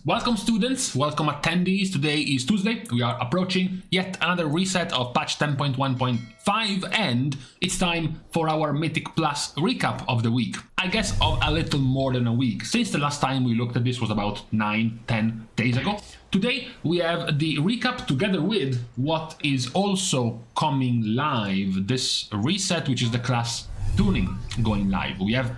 Welcome students, welcome attendees. Today is Tuesday. We are approaching yet another reset of patch 10.1.5 and it's time for our Mythic Plus recap of the week. I guess of a little more than a week, since the last time we looked at this was about 9-10 days ago. Today we have the recap together with what is also coming live, this reset, which is the class tuning going live. We have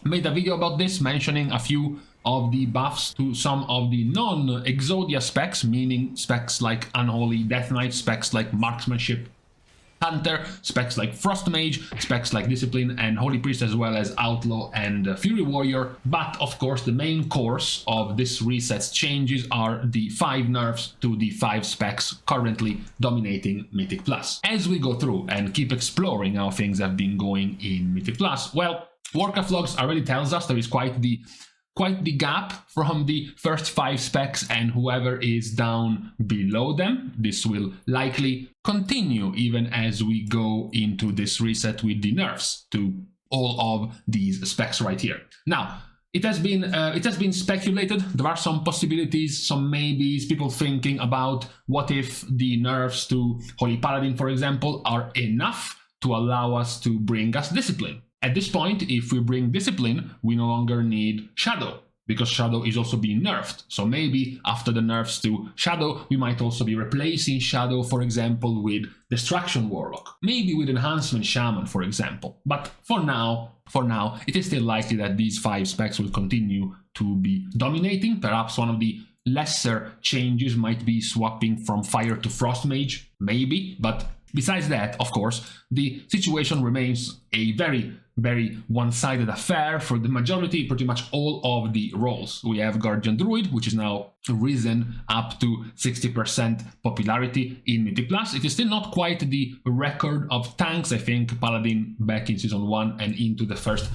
made a video about this, mentioning a few of the buffs to some of the non-Exodia specs, meaning specs like Unholy Death Knight, specs like Marksmanship Hunter, specs like Frost Mage, specs like Discipline and Holy Priest, as well as Outlaw and Fury Warrior. But of course the main course of this reset's changes are the 5 nerfs to the 5 specs currently dominating Mythic Plus. As we go through and keep exploring how things have been going in Mythic Plus, well, Warcraft logs already tells us there is quite the gap from the first 5 specs and whoever is down below them. This will likely continue even as we go into this reset with the nerfs to all of these specs right here. Now, it has been speculated. There are some possibilities, some maybes, people thinking about what if the nerfs to Holy Paladin, for example, are enough to allow us to bring us Discipline. At this point, if we bring Discipline, we no longer need Shadow, because Shadow is also being nerfed. So maybe after the nerfs to Shadow, we might also be replacing Shadow, for example, with Destruction Warlock. Maybe with Enhancement Shaman, for example. But for now, it is still likely that these 5 specs will continue to be dominating. Perhaps one of the lesser changes might be swapping from Fire to Frost Mage, maybe. But besides that, of course, the situation remains a very one-sided affair for the majority, pretty much all of the roles. We have Guardian Druid, which is now risen up to 60% popularity in Mythic Plus. It is still not quite the record of tanks. I think Paladin back in Season 1 and into the first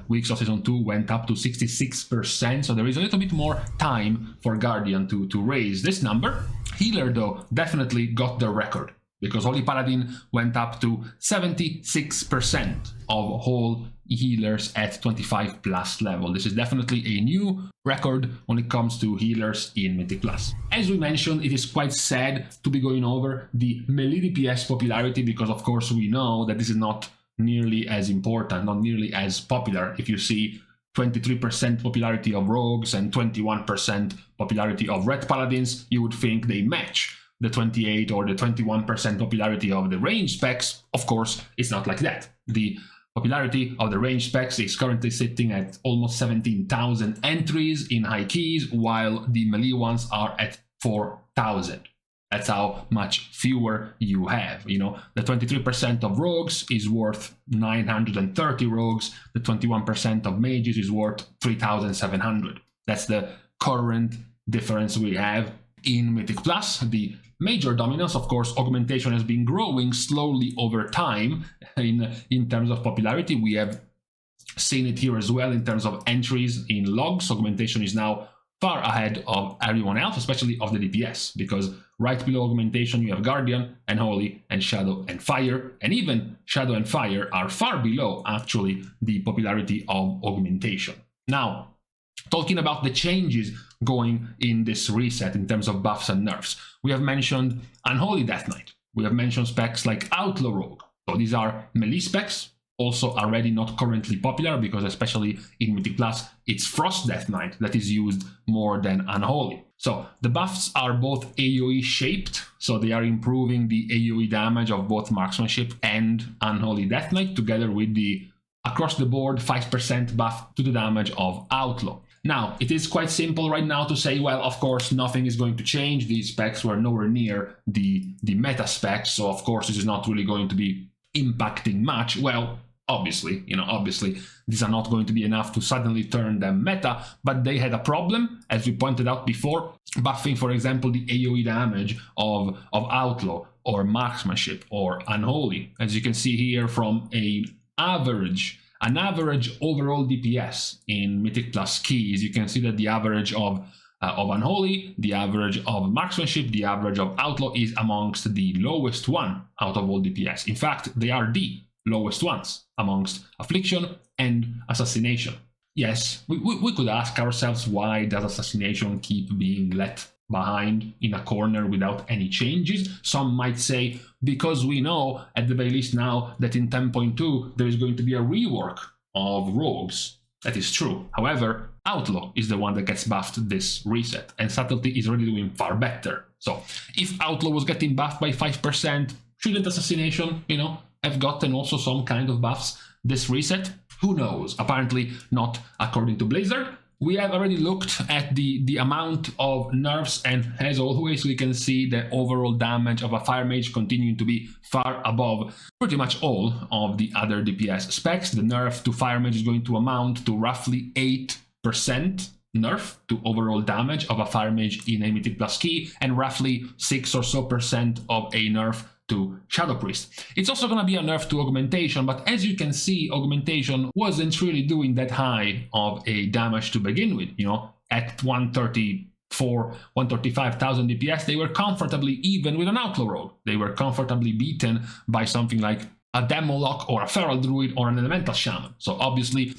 weeks of Season 2 went up to 66%, so there is a little bit more time for Guardian to raise this number. Healer, though, definitely got the record, because Holy Paladin went up to 76% of whole healers at 25 plus level. This is definitely a new record when it comes to healers in Mythic Plus. As we mentioned, it is quite sad to be going over the melee DPS popularity, because of course we know that this is not nearly as important, not nearly as popular. If you see 23% popularity of rogues and 21% popularity of Ret Paladins, you would think they match the 28 or the 21% popularity of the range specs. Of course, it's not like that. The popularity of the range specs is currently sitting at almost 17,000 entries in high keys, while the melee ones are at 4,000. That's how much fewer you have. You know, the 23% of rogues is worth 930 rogues. The 21% of mages is worth 3,700. That's the current difference we have in Mythic Plus. The major dominance, of course, augmentation has been growing slowly over time in terms of popularity. We have seen it here as well in terms of entries in logs. Augmentation is now far ahead of everyone else, especially of the DPS, because right below augmentation you have Guardian and Holy and Shadow and Fire, and even Shadow and Fire are far below actually the popularity of augmentation. Now, talking about the changes going in this reset in terms of buffs and nerfs, we have mentioned Unholy Death Knight. We have mentioned specs like Outlaw Rogue. So these are melee specs, also already not currently popular, because especially in Mythic Plus, it's Frost Death Knight that is used more than Unholy. So the buffs are both AoE shaped, so they are improving the AoE damage of both Marksmanship and Unholy Death Knight, together with the across the board 5% buff to the damage of Outlaw. Now, it is quite simple right now to say, well, of course, nothing is going to change. These specs were nowhere near the meta specs, so of course this is not really going to be impacting much. Well, obviously, these are not going to be enough to suddenly turn them meta, but they had a problem, as we pointed out before, buffing, for example, the AoE damage of Outlaw or Marksmanship or Unholy. As you can see here, from an average overall DPS in Mythic Plus keys, you can see that the average of Unholy, the average of Marksmanship, the average of Outlaw is amongst the lowest one out of all DPS. In fact, they are the lowest ones amongst Affliction and Assassination. Yes, we could ask ourselves, why does Assassination keep being let behind in a corner without any changes? Some might say because we know at the very least now that in 10.2 there is going to be a rework of rogues. That is true. However, Outlaw is the one that gets buffed this reset, and Subtlety is already doing far better. So if Outlaw was getting buffed by 5%, shouldn't Assassination, have gotten also some kind of buffs this reset? Who knows? Apparently not according to Blizzard. We have already looked at the amount of nerfs, and as always we can see the overall damage of a Fire Mage continuing to be far above pretty much all of the other DPS specs. The nerf to Fire Mage is going to amount to roughly 8% nerf to overall damage of a Fire Mage in a Mythic Plus key, and roughly 6% or so of a nerf to Shadow Priest. It's also going to be a nerf to Augmentation, but as you can see, Augmentation wasn't really doing that high of a damage to begin with. At 135,000 DPS, they were comfortably even with an Outlaw Rogue. They were comfortably beaten by something like a Demolock or a Feral Druid or an Elemental Shaman. So obviously,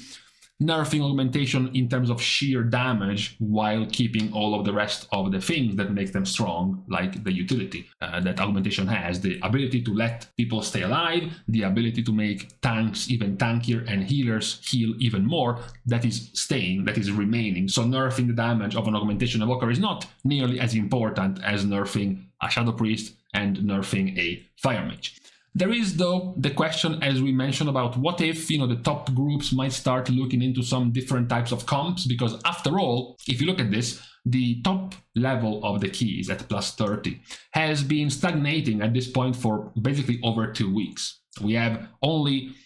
nerfing Augmentation in terms of sheer damage while keeping all of the rest of the things that make them strong, like the utility that Augmentation has, the ability to let people stay alive, the ability to make tanks even tankier and healers heal even more, that is staying, that is remaining. So nerfing the damage of an Augmentation Evoker is not nearly as important as nerfing a Shadow Priest and nerfing a Fire Mage. There is, though, the question, as we mentioned, about what if, the top groups might start looking into some different types of comps, because after all, if you look at this, the top level of the keys at plus 30 has been stagnating at this point for basically over 2 weeks. We have only,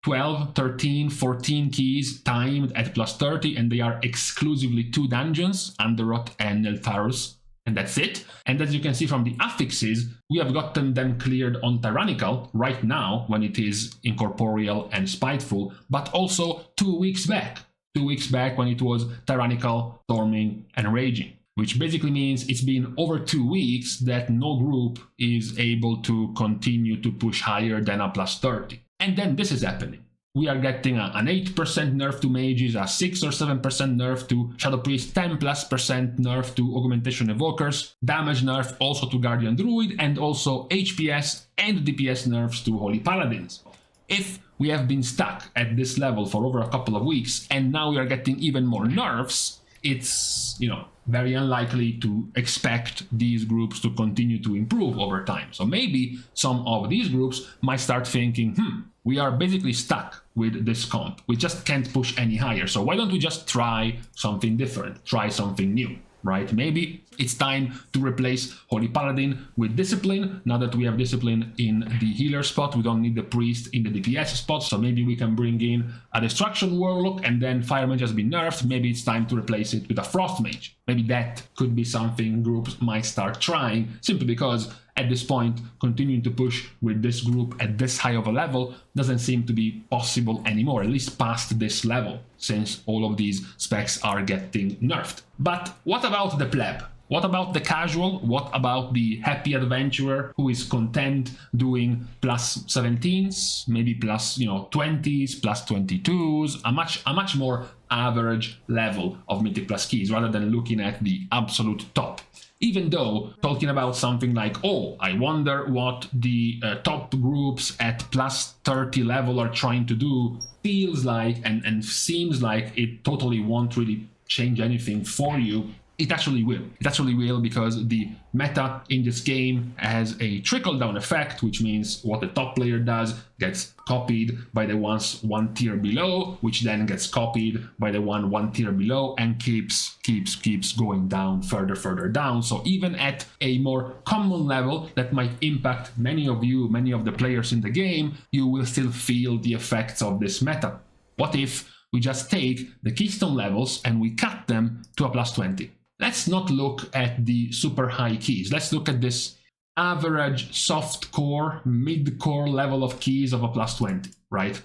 12, 13, 14 keys timed at plus 30, and they are exclusively 2 dungeons, Underrot and Neltharus. And that's it. And as you can see from the affixes, we have gotten them cleared on Tyrannical right now when it is Incorporeal and Spiteful, but also 2 weeks back. 2 weeks back when it was Tyrannical, Storming, and Raging. Which basically means it's been over 2 weeks that no group is able to continue to push higher than a plus 30. And then this is happening. We are getting an 8% nerf to mages, a 6 or 7% nerf to Shadow Priest, 10+% nerf to Augmentation Evokers, damage nerf also to Guardian Druid, and also HPS and DPS nerfs to Holy Paladins. If we have been stuck at this level for over a couple of weeks, and now we are getting even more nerfs, it's, very unlikely to expect these groups to continue to improve over time. So maybe some of these groups might start thinking, we are basically stuck with this comp. We just can't push any higher. So why don't we just try something different, try something new, right? Maybe it's time to replace Holy Paladin with Discipline. Now that we have Discipline in the healer spot, we don't need the Priest in the DPS spot. So maybe we can bring in a Destruction Warlock, and then Fire Mage has been nerfed. Maybe it's time to replace it with a Frost Mage. Maybe that could be something groups might start trying, simply because at this point, continuing to push with this group at this high of a level doesn't seem to be possible anymore, at least past this level, since all of these specs are getting nerfed. But what about the pleb? What about the casual? What about the happy adventurer who is content doing plus 17s, maybe plus 20s, plus 22s, a much more average level of Mythic Plus keys, rather than looking at the absolute top? Even though talking about something like, oh, I wonder what the top groups at plus 30 level are trying to do, feels like and seems like it totally won't really change anything for you. It actually will. It actually will, because the meta in this game has a trickle-down effect, which means what the top player does gets copied by the ones one tier below, which then gets copied by the one tier below, and keeps going down, further down. So even at a more common level that might impact many of the players in the game, you will still feel the effects of this meta. What if we just take the keystone levels and we cut them to a plus 20? Let's not look at the super high keys. Let's look at this average soft core, mid core level of keys of a plus 20, right?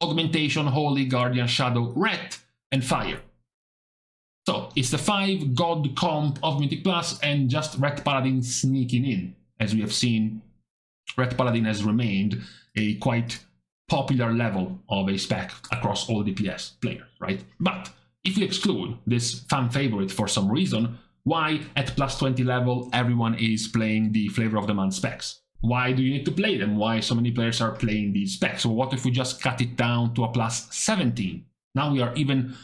Augmentation, Holy, Guardian, Shadow, Ret, and Fire. So it's the 5 god comp of Mythic Plus, and just Ret Paladin sneaking in. As we have seen, Ret Paladin has remained a quite popular level of a spec across all DPS players, right? But if we exclude this fan favorite for some reason, why at plus 20 level everyone is playing the flavor of the month specs? Why do you need to play them? Why so many players are playing these specs? So what if we just cut it down to a plus 17? Now we are even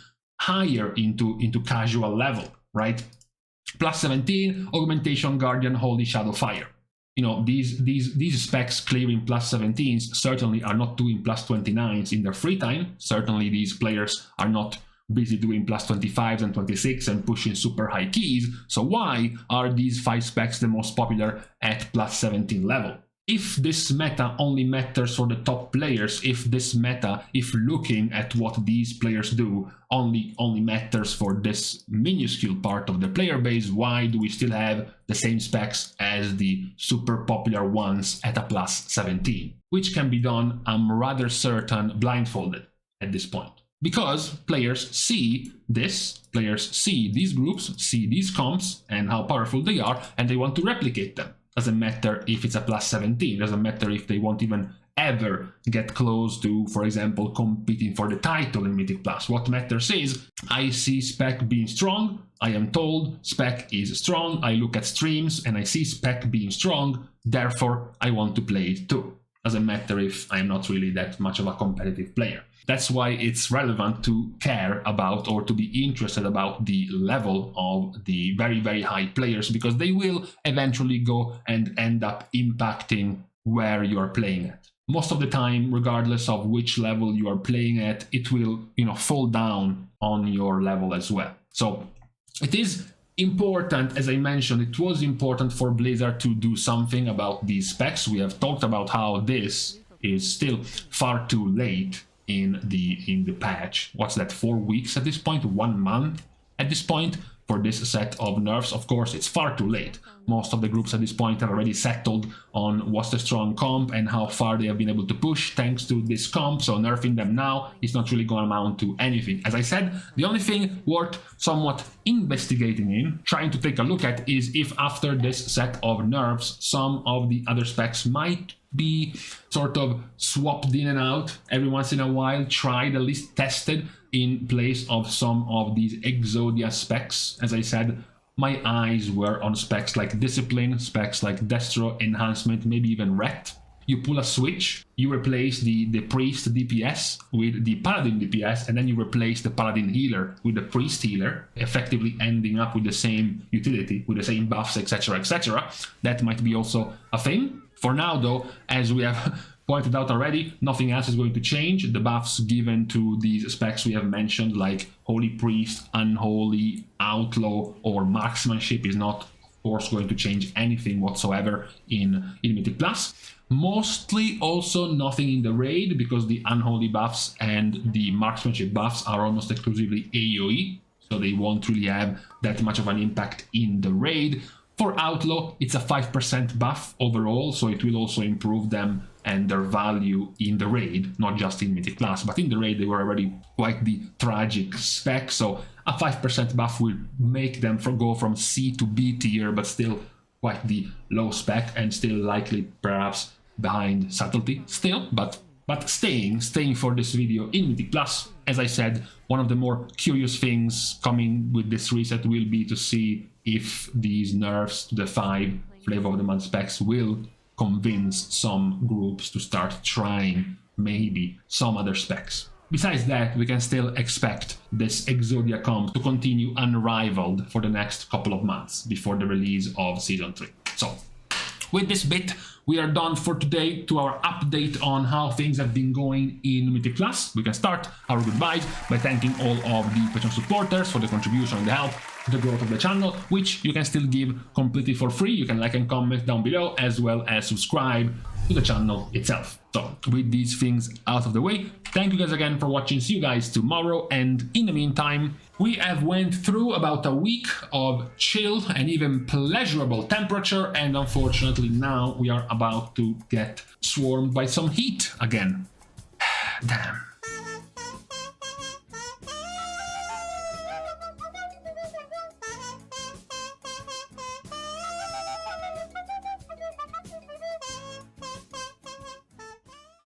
higher into casual level, right? Plus 17, Augmentation, Guardian, Holy, Shadow, Fire. You know, these specs clearing plus 17s certainly are not doing plus 29s in their free time. Certainly these players are not busy doing plus 25s and 26 and pushing super high keys. So why are these 5 specs the most popular at plus 17 level? If this meta only matters for the top players, if this meta, if looking at what these players do, only matters for this minuscule part of the player base, why do we still have the same specs as the super popular ones at a plus 17? Which can be done, I'm rather certain, blindfolded at this point. Because players see this, players see these groups, see these comps and how powerful they are, and they want to replicate them. Doesn't matter if it's a plus 17, doesn't matter if they won't even ever get close to, for example, competing for the title in Mythic Plus. What matters is, I see spec being strong, I am told spec is strong, I look at streams and I see spec being strong, therefore I want to play it too. Doesn't matter if I'm not really that much of a competitive player. That's why it's relevant to care about or to be interested about the level of the very, very high players, because they will eventually go and end up impacting where you're playing at. Most of the time, regardless of which level you are playing at, it will, fall down on your level as well. So it is important, as I mentioned, it was important for Blizzard to do something about these specs. We have talked about how this is still far too late in the patch. What's that, 4 weeks at this point, 1 month at this point for this set of nerfs? Of course, it's far too late. Most of the groups at this point have already settled on what's the strong comp and how far they have been able to push thanks to this comp, so nerfing them now is not really going to amount to anything. As I said, the only thing worth somewhat investigating in, trying to take a look at, is if after this set of nerfs, some of the other specs might be sort of swapped in and out every once in a while, tried, at least tested in place of some of these Exodia specs. As I said, my eyes were on specs like Discipline, specs like Destro, Enhancement, maybe even Ret. You pull a switch, you replace the Priest DPS with the Paladin DPS, and then you replace the Paladin healer with the Priest healer, effectively ending up with the same utility, with the same buffs, etc, etc. That might be also a thing. For now though, as we have pointed out already, nothing else is going to change. The buffs given to these specs we have mentioned, like Holy Priest, Unholy, Outlaw, or Marksmanship, is not, of course, going to change anything whatsoever in Mythic Plus. Mostly also nothing in the raid, because the Unholy buffs and the Marksmanship buffs are almost exclusively AoE, so they won't really have that much of an impact in the raid. For Outlaw, it's a 5% buff overall, so it will also improve them and their value in the raid, not just in Mythic Plus, but in the raid they were already quite the tragic spec, so a 5% buff will make them go from C to B tier, but still quite the low spec, and still likely perhaps behind Subtlety still, but staying for this video in Mythic Plus. As I said, one of the more curious things coming with this reset will be to see if these nerfs to the 5 Flavor of the Month specs will convince some groups to start trying maybe some other specs. Besides that, we can still expect this Exodia comp to continue unrivaled for the next couple of months before the release of Season 3. So, with this bit, we are done for today to our update on how things have been going in Mythic Plus. We can start our goodbyes by thanking all of the Patreon supporters for the contribution and the help to the growth of the channel, which you can still give completely for free. You can like and comment down below, as well as subscribe to the channel itself. So, with these things out of the way, thank you guys again for watching. See you guys tomorrow, and in the meantime, we have went through about a week of chill and even pleasurable temperature, and unfortunately now we are about to get swarmed by some heat again. Damn.